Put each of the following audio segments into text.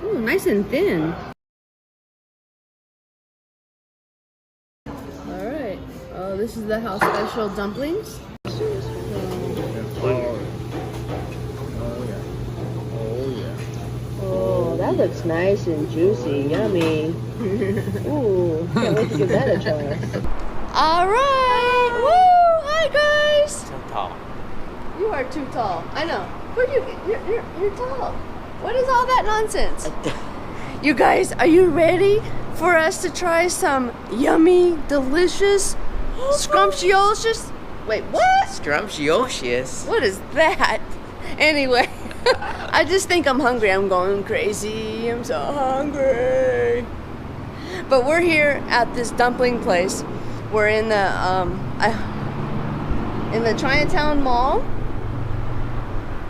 Ooh, nice and thin. Alright. Oh, this is the house special dumplings. Oh, that looks nice and juicy. Yummy. Ooh, can't wait to give that a try. Alright! Woo! Hi guys! Too tall. You are too tall. I know. Where do you're tall. What is all that nonsense? You guys, are you ready for us to try some yummy, delicious, scrumptious? Wait, what? Scrumptious. What is that? Anyway, I just think I'm hungry. I'm going crazy. I'm so hungry. But we're here at this dumpling place. We're in the Chinatown Mall.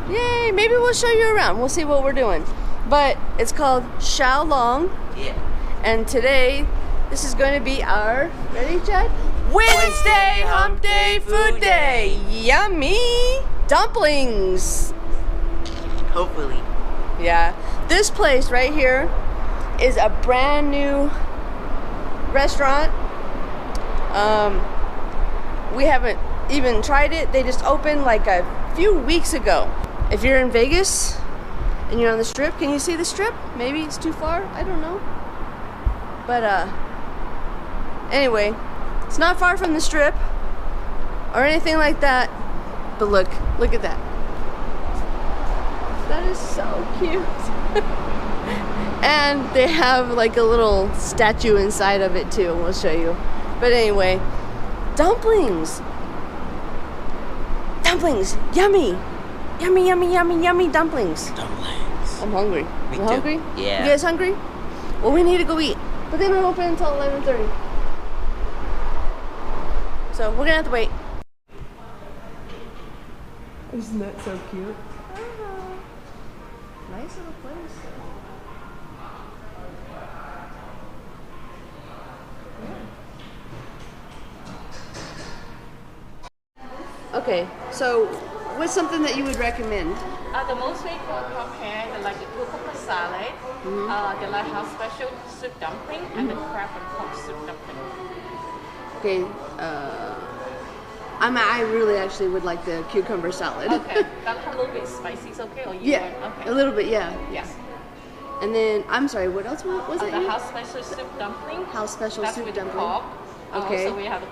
Yay! Maybe we'll show you around. We'll see what we're doing. But it's called Xiaolong. Yeah. And today, this is going to be our, ready, Chad? Wednesday Hump Day Food Day. Yummy dumplings. Hopefully. Yeah. This place right here is a brand new restaurant. We haven't even tried it. They just opened like a few weeks ago. If you're in Vegas and you're on the Strip, can you see the Strip? Maybe it's too far. I don't know. But anyway, it's not far from the Strip or anything like that. But look at that. That is so cute. And they have like a little statue inside of it too. We'll show you. But anyway, dumplings. Dumplings, yummy. Yummy, yummy, yummy, yummy dumplings. Dumplings. I'm hungry. Me You too. hungry? Yeah. You guys hungry? Well, we need to go eat. But they don't open until 11:30. So we're gonna have to wait. Isn't that so cute? Nice little place. Okay, so what's something that you would recommend? The most way for prepare like the cucumber salad, the lighthouse special soup dumpling, and the crab and pork soup dumpling. Okay, I really actually would like the cucumber salad. Okay, that's a little bit spicy, is okay? Or you Yeah, want, okay. a little bit, yeah. Yes. And then, I'm sorry, what else was it? The house special soup dumpling. House special That's soup with dumpling. pork. Okay. So we have the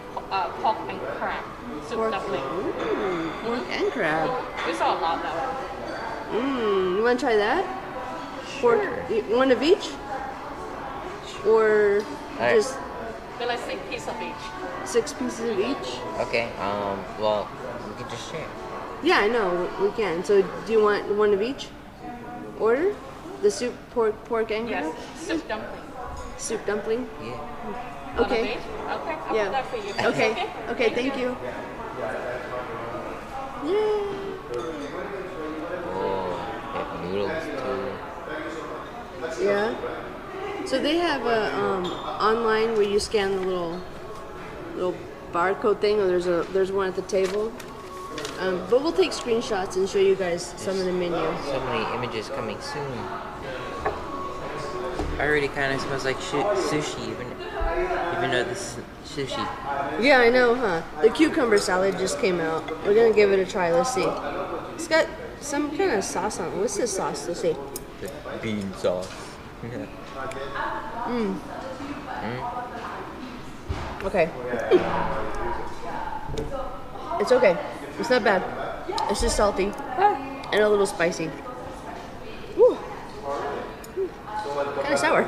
pork and crab soup Pork, dumpling. pork and crab. We saw a lot though. You want to try that? Pork, one of each? Or Alright. just They're like 6 pieces of each. 6 pieces of each? Okay. Well, we can just share. Yeah, I know, we can. So do you want one of each? Order? The soup, pork and crab? Yes, soup dumpling. Soup dumpling? Yeah. One of Okay. each? Okay, I'll Yeah. put that for you. Okay. Okay, thank you. Yay. Oh, they have noodles too. Yeah. So they have a online where you scan the little barcode thing, or there's one at the table. But we'll take screenshots and show you guys some of the menu. So many images coming soon. Already kind of smells like sushi, even though this is sushi. Yeah, I know, huh? The cucumber salad just came out. We're gonna give it a try. Let's see. It's got some kind of sauce on it. What's this sauce? Let's see. The bean sauce. Okay. It's okay. It's not bad. It's just salty and a little spicy. Woo. Kind of sour.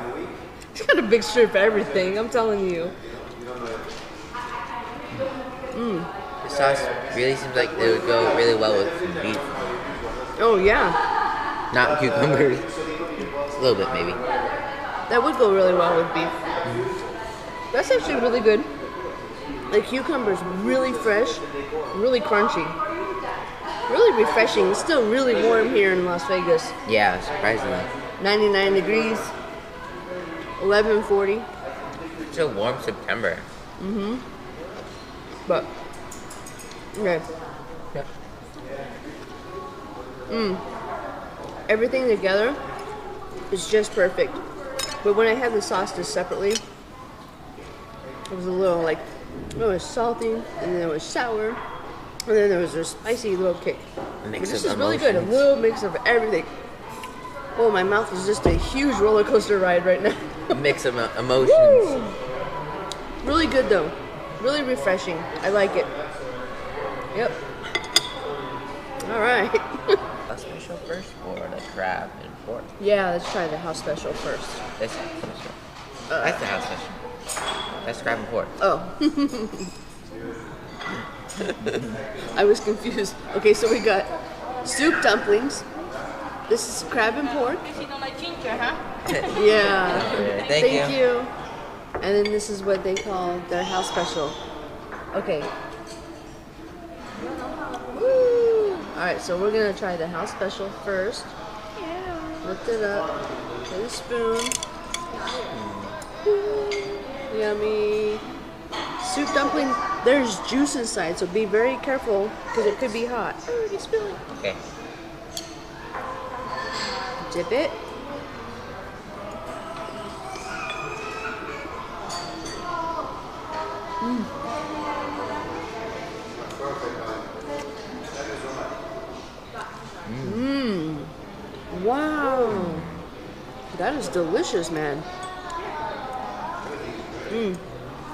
It's got a big strip of everything, I'm telling you. The sauce really seems like it would go really well with some beef. Oh yeah, Not cucumbers. A little bit maybe. that would go really well with beef. That's actually really good. The cucumber's really fresh, really crunchy, really refreshing. It's still really warm here in Las Vegas. Yeah, surprisingly. 99 degrees, 11:40. It's a warm September. But okay. Yep. Everything together It's just perfect. But when I had the sauces separately, it was a little like, it was salty, and then it was sour, and then there was a spicy little kick. Mix This of is really good. A emotions. little mix of everything. Oh, my mouth is just a huge roller coaster ride right now. Mix of emotions. Woo! Really good though. Really refreshing. I like it. Yep. All right. A special first for the crab and pork. Yeah, let's try the house special first. This house special. That's the house special. That's crab and pork. Oh. I was confused. Okay, so we got soup dumplings. This is crab and pork. Because you don't like ginger, huh? Yeah. Thank you. And then this is what they call their house special. Okay. Woo! Alright, so we're gonna try the house special first. Yeah. Lift it up. Get a spoon. Yummy. Soup dumpling, there's juice inside, so be very careful because it could be hot. Oh, you spill it. Okay. Dip it. Wow. That is delicious, man.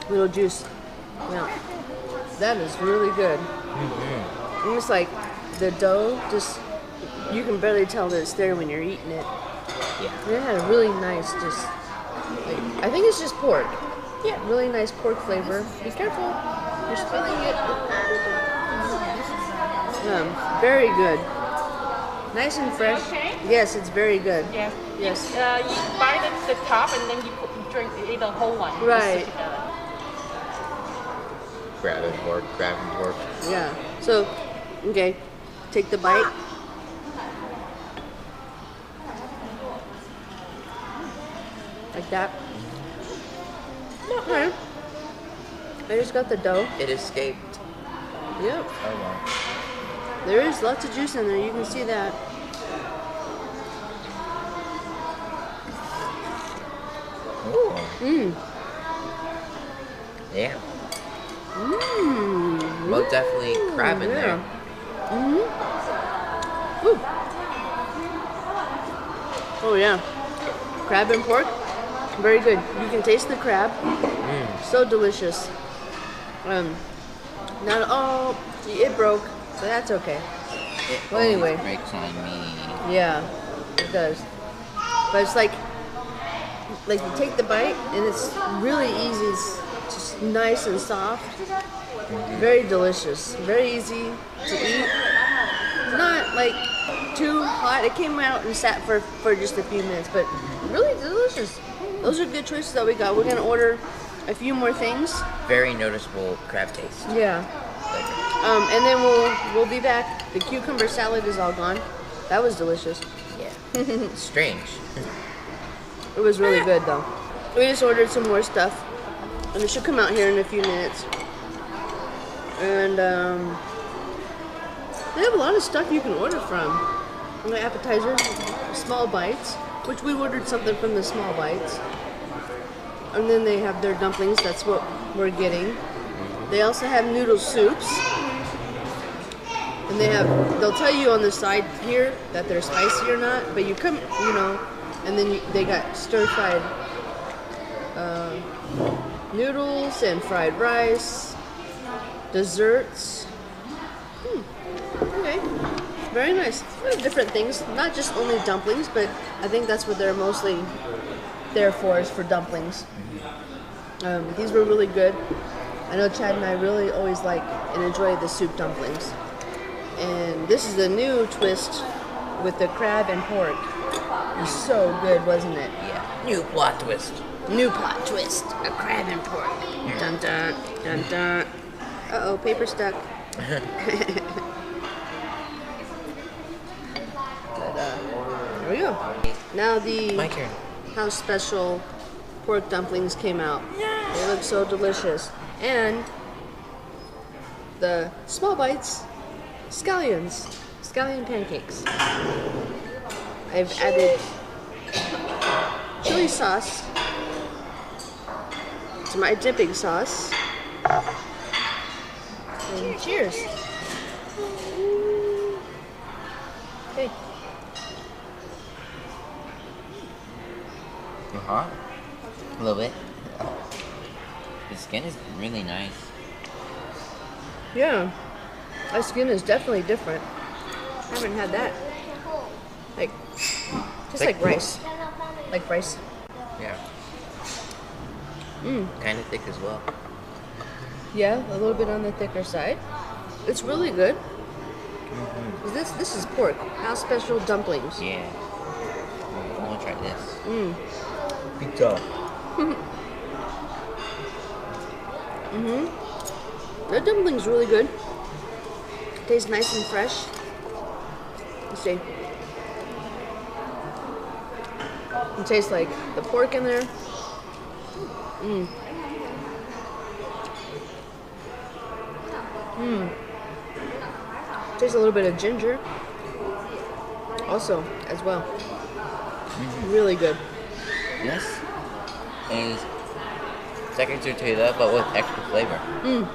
Little juice. Yeah. That is really good. Almost like the dough, just, you can barely tell that it's there when you're eating it. Yeah. And it had a really nice, just, like, I think it's just pork. Yeah, really nice pork flavor. Be careful. You're spilling it. Very good. Nice and fresh. Okay? Yes, it's very good. Yeah. Yes. You buy the top and then you drink the whole one. You Right. stick together. Crab and pork, crab and pork. Yeah. So, okay, take the bite. Like that. Okay. I just got the dough. It escaped. Yep. Oh well. There is lots of juice in there. You can see that. Ooh. Mmm. Yeah. Mmm. Well, definitely crab in there. Mm-hmm. Ooh. Oh yeah. Crab and pork. Very good. You can taste the crab. So delicious. Not all. It broke, so that's okay. Well, anyway. Breaks on me. Yeah, it does. But it's like you take the bite and it's really easy. It's just nice and soft. Very delicious. Very easy to eat. Not like too hot. It came out and sat for just a few minutes, but really delicious. Those are good choices that we got. We're gonna order a few more things. Very noticeable crab taste. Yeah. Flavor. And then we'll be back. The cucumber salad is all gone. That was delicious. Yeah. Strange. It was really good though. We just ordered some more stuff, and it should come out here in a few minutes. And they have a lot of stuff you can order from. And the appetizer, small bites, which we ordered something from the small bites. And then they have their dumplings. That's what we're getting. They also have noodle soups. And they'll tell you on the side here that they're spicy or not, but you come, and then they got stir-fried noodles and fried rice, desserts. Okay, very nice. Different things, not just only dumplings, but I think that's what they're mostly there for, is for dumplings. These were really good. I know Chad and I really always like and enjoy the soup dumplings. And this is a new twist with the crab and pork. It was so good, wasn't it? Yeah. New plot twist. New plot twist. A crab and pork. Dun dun dun dun. Uh-oh, paper stuck. But, there we go. Now the My turn. house special pork dumplings came out. They look so delicious. And the small bites, scallion pancakes. I've added chili sauce. It's my dipping sauce. And cheers. Okay. hot. A little bit. The skin is really nice. Yeah. My skin is definitely different. I haven't had that. Like, just like rice. Like rice. Yeah. Mmm. Kind of thick as well. Yeah, a little bit on the thicker side. It's really good. Mm-hmm. This is pork. House special dumplings. Yeah. I want to try this. Mmm. Pizza. Mm-hmm. The dumpling's really good. Tastes nice and fresh. Let's see. It tastes like the pork in there. Mmm. Mmm. Tastes a little bit of ginger. Also, as well. Mm-hmm. Really good. This is second tortilla, but with extra flavor. Mmm.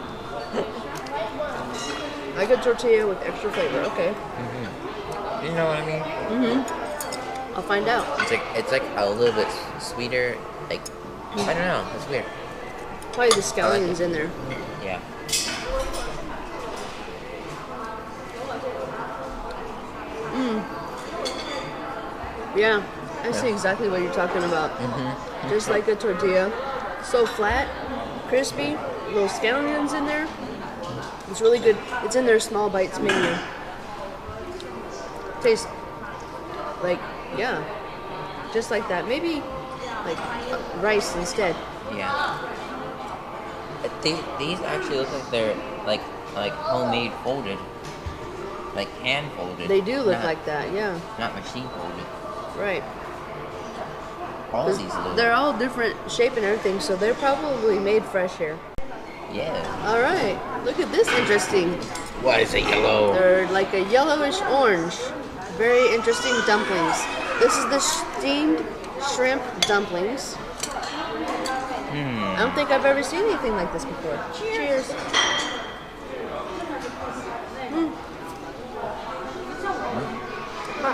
I get tortilla with extra flavor. Okay. Mm-hmm. You know what I mean? Mm-hmm. I'll find out. It's like a little bit sweeter. Like I don't know. It's weird. Probably the scallions in there. Yeah. Mmm. Yeah, I see exactly what you're talking about. Mm-hmm. Just like a tortilla, so flat, crispy, little scallions in there. It's really good. It's in their small bites menu. Tastes like, yeah, just like that. Maybe like rice instead. Yeah. These actually look like they're like homemade folded, like hand folded. They do look like that, yeah. Not machine folded. Right. All of these look. They're all different shape and everything, so they're probably made fresh here. Yeah. All right. Look at this interesting. Why is it yellow? They're like a yellowish orange. Very interesting dumplings. This is the steamed shrimp dumplings. I don't think I've ever seen anything like this before. Cheers. Mm. A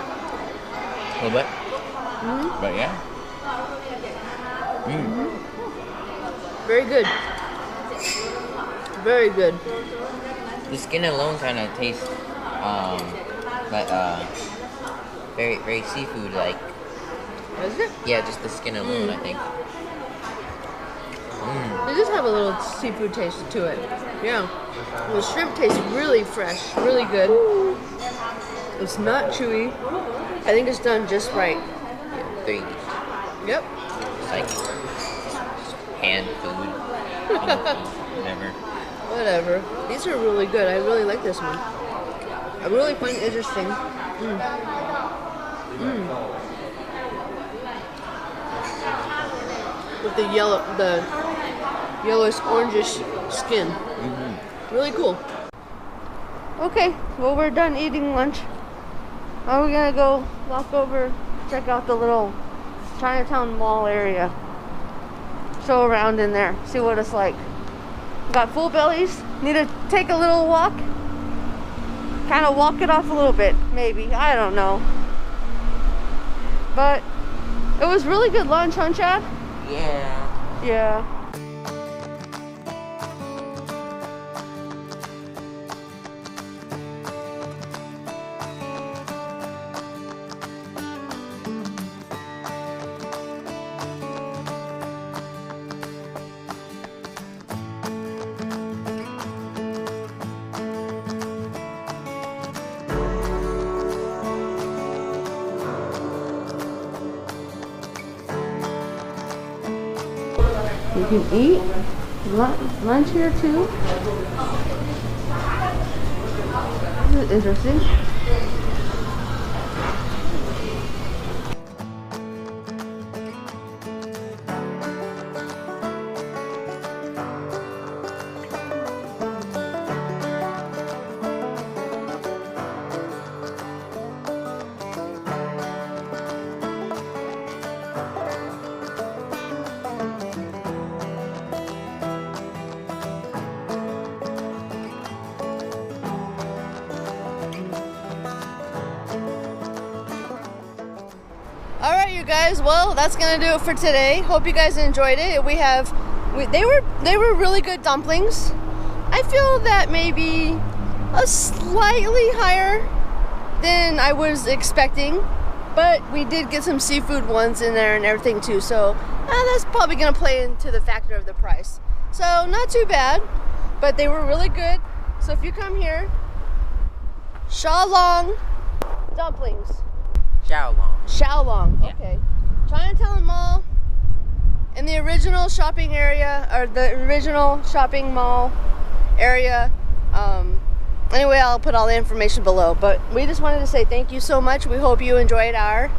little bit. Mm-hmm. But yeah. Very good. Very good. The skin alone kind of tastes like very very seafood like. Is it? Yeah, just the skin alone, I think. They just have a little seafood taste to it. Yeah. The shrimp tastes really fresh, really good. It's not chewy. I think it's done just right. Very Yep. it's like hand food. Whatever. Whatever. These are really good. I really like this one. I really find it interesting. With the yellowish orangish skin. Really cool. Okay, well we're done eating lunch. Now we're gonna go walk over, check out the little Chinatown mall area. Show around in there, see what it's like. Got full bellies, need to take a little walk. Kind of walk it off a little bit, maybe, I don't know. But it was really good lunch, huh, Chad? Yeah. Yeah. You can eat lunch here too. This is interesting. right, you guys. Well, that's gonna do it for today. Hope you guys enjoyed it. They were really good dumplings. I feel that maybe a slightly higher than I was expecting, but we did get some seafood ones in there and everything too. So that's probably gonna play into the factor of the price. So not too bad, but they were really good. So if you come here, Xiaolong dumplings. Xiaolong. Yeah. Okay. Chinatown Mall in the original shopping area, or the original shopping mall area. Anyway, I'll put all the information below. But we just wanted to say thank you so much. We hope you enjoyed our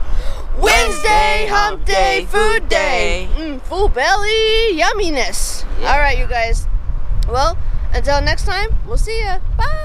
Wednesday Hump Day Food Day. Full belly yumminess. Yeah. All right, you guys. Well, until next time, we'll see ya. Bye.